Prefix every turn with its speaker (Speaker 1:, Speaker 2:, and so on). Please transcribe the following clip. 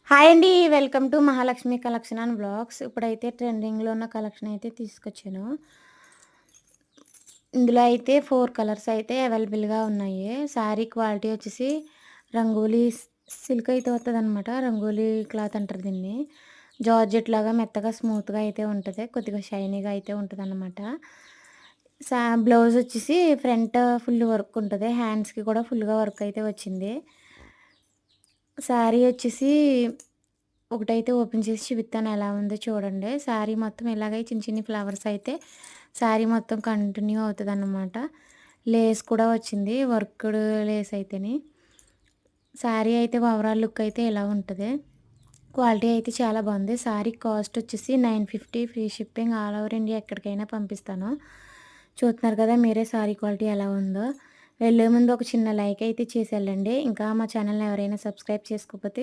Speaker 1: Hi అండి. Welcome to Mahalakshmi collection and vlogs. ఇప్పుడైతే ట్రెండింగ్‌లో ఉన్న కలెక్షన్ అయితే తీసుకొచ్చాను. ఇందులో అయితే 4 కలర్స్ అయితే అవైలబుల్‌గా ఉన్నాయి. శారీ క్వాలిటీ వచ్చేసి రంగోలీ సిల్క్ అయితే వస్తదనమాట. రంగోలీ క్లాత్ అంటారు దీన్ని. జార్జెట్ లాగా మెత్తగా స్మూత్‌గా అయితే ఉంటది. కొద్దిగా షైనీగా అయితే ఉంటదనమాట. బ్లౌజ్ వచ్చేసి ఫ్రంట్ ఫుల్ వర్క్ ఉంటది. హ్యాండ్స్‌కి కూడా ఫుల్‌గా వర్క్ అయితే వచ్చింది. శారీ వచ్చేసి ఒకటైతే ఓపెన్ చేసి చూపిత్తాను ఎలా ఉందో చూడండి. శారీ మొత్తం ఇలాగే చిన్ని చిన్ని ఫ్లవర్స్ అయితే శారీ మొత్తం కంటిన్యూ అవుతదనమాట. లేస్ కూడా వచ్చింది. Worked Lay's అయితేని. శారీ అయితే ఓవరాల్ లుక్ అయితే ఇలా ఉంటది. క్వాలిటీ అయితే చాలా బావుంది. శారీ కాస్ట్ వచ్చేసి 950 free shipping all over India ఎక్కడికైనా పంపిస్తాను. చూస్తున్నారు కదా మీరే శారీ క్వాలిటీ ఎలా ఉందో. వెళ్ళే ముందు ఒక చిన్న లైక్ అయితే చేసి ఎళ్ళండి. ఇంకా మా ఛానల్‌ని ఎవరైనా సబ్స్క్రైబ్ చేసుకోకపోతే